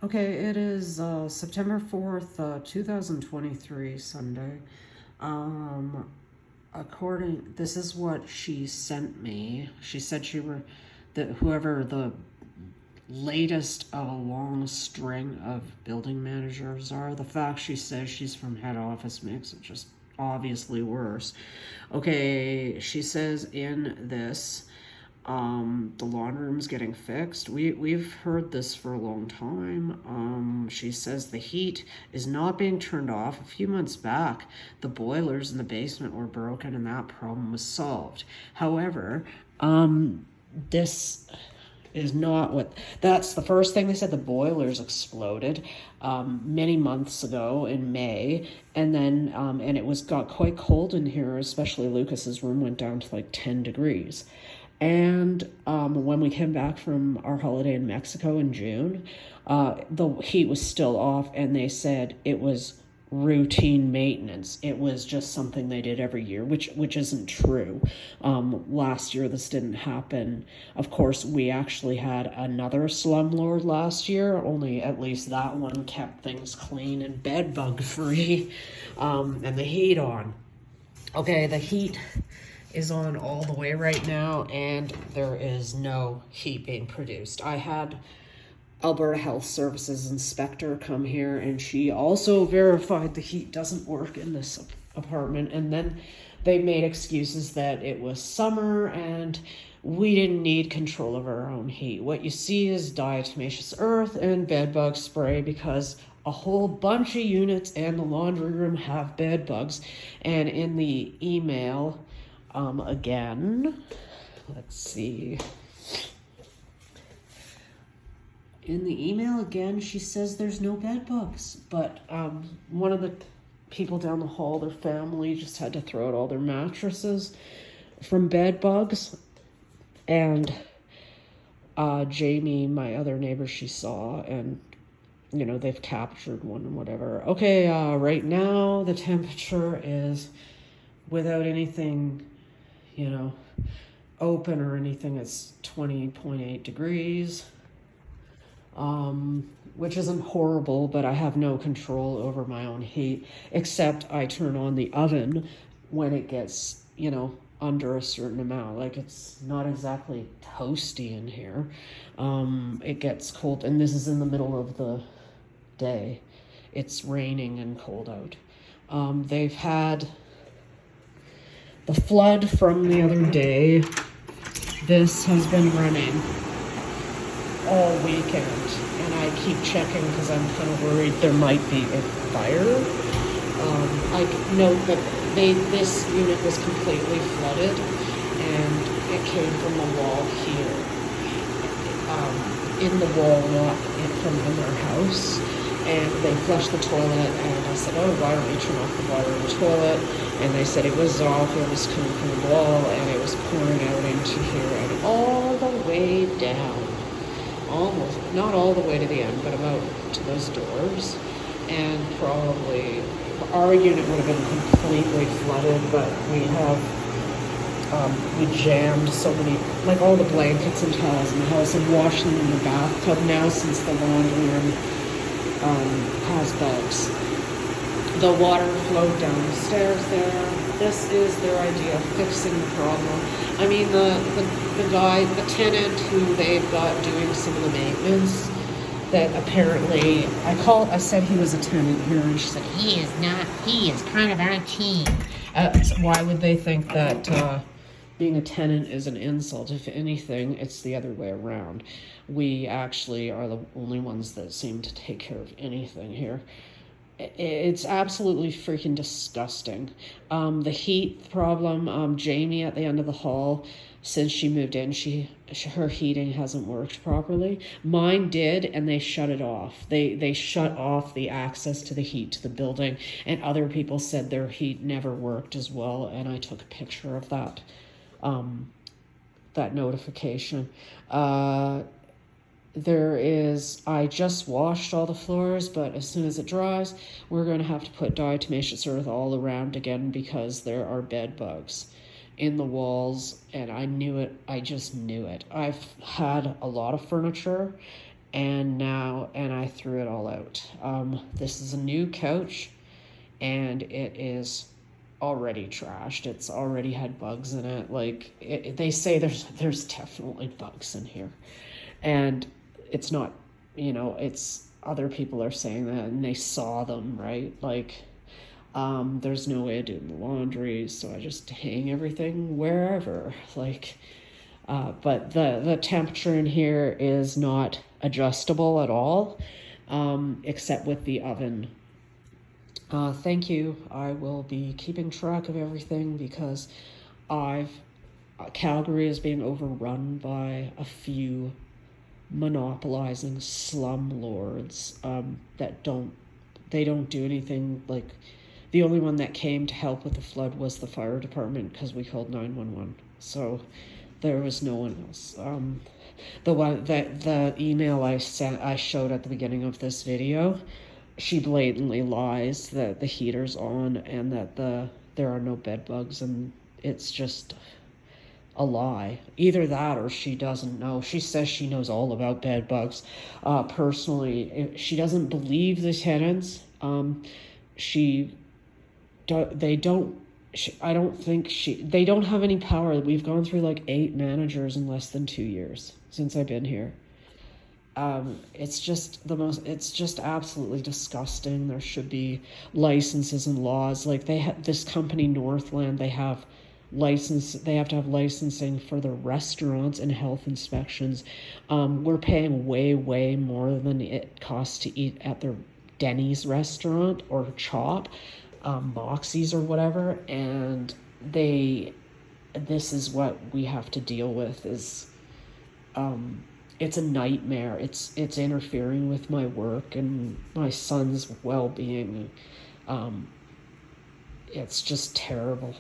Okay, it is September 4th, 2023, Sunday. Um, this is what she sent me. She said that whoever the latest of a long string of building managers are. The fact she says she's from head office makes it just obviously worse. Okay, she says in this, the laundry room's getting fixed. We've heard this for a long time. She says the heat is not being turned off. A few months back, the boilers in the basement were broken and that problem was solved. However, this is not what that's the first thing they said. The boilers exploded many months ago in May, and then and it got quite cold in here, especially Lucas's room went down to like 10 degrees. And when we came back from our holiday in Mexico in June, the heat was still off, and they said it was routine maintenance. It was just something they did every year, which isn't true. Last year this didn't happen. Of course, we actually had another slumlord last year, only at least that one kept things clean and bedbug free, and the heat on. Okay, the heat is on all the way right now, and there is no heat being produced. I had Alberta Health Services inspector come here, and she also verified the heat doesn't work in this apartment. And then they made excuses that it was summer and we didn't need control of our own heat. What you see is diatomaceous earth and bedbug spray because a whole bunch of units and the laundry room have bed bugs. And in the email, again, let's see. In the email again, she says there's no bed bugs, but one of the people down the hall, their family just had to throw out all their mattresses from bed bugs. And Jamie, my other neighbor, she saw, and you know, they've captured one and whatever. Okay, right now the temperature is, without anything, you know, open or anything, it's 20.8 degrees. Which isn't horrible, but I have no control over my own heat, except I turn on the oven when it gets, you know, under a certain amount. Like, it's not exactly toasty in here. It gets cold, and this is in the middle of the day. It's raining and cold out. They've had the flood from the other day. This has been running all weekend, and I keep checking because I'm kind of worried there might be a fire. I note that this unit was completely flooded, and it came from the wall here, in the wall, not from in their house. And they flushed the toilet, and I said, oh, why don't you turn off the water in the toilet? And they said it was off, it was coming from the wall, and it was pouring out into here and all the way down. Almost, not all the way to the end, but about to those doors. And probably our unit would have been completely flooded, but we jammed so many, like all the blankets and towels in the house, and washed them in the bathtub now since the laundry room has bugs. The water flowed down the stairs there. This is their idea of fixing the problem. I mean, the guy, the tenant who they've got doing some of the maintenance, that apparently, I said he was a tenant here, and she said, he is not, he is kind of our team. Why would they think that being a tenant is an insult? If anything, it's the other way around. We actually are the only ones that seem to take care of anything here. It's absolutely freaking disgusting. The heat problem, Jamie at the end of the hall, since she moved in, her heating hasn't worked properly. Mine did, and they shut it off. They shut off the access to the heat to the building, and other people said their heat never worked as well, and I took a picture of that, that notification. I just washed all the floors, but as soon as it dries, we're going to have to put diatomaceous earth all around again because there are bed bugs in the walls, and I knew it. I just knew it. I've had a lot of furniture, and I threw it all out. This is a new couch, and it is already trashed. It's already had bugs in it. Like they say, there's definitely bugs in here, and it's not. It's other people are saying that, and they saw them, right? Like, there's no way of doing the laundry, so I just hang everything wherever. Like, but the temperature in here is not adjustable at all, except with the oven. Thank you. I will be keeping track of everything because Calgary is being overrun by a few monopolizing slumlords that don't do anything. Like, the only one that came to help with the flood was the fire department because we called 911. So there was no one else. The email I showed at the beginning of this video, she blatantly lies that the heater's on and that there are no bed bugs, and it's just a lie. Either that or she doesn't know. She says she knows all about bed bugs. Personally, she doesn't believe the tenants. They don't have any power. We've gone through like 8 managers in less than 2 years since I've been here. It's just absolutely disgusting. There should be licenses and laws. Like, this company Northland, they have to have licensing for the restaurants and health inspections. We're paying way more than it costs to eat at their Denny's restaurant or Chop, Moxie's or whatever, and this is what we have to deal with. Is it's a nightmare. It's interfering with my work and my son's well-being. It's just terrible.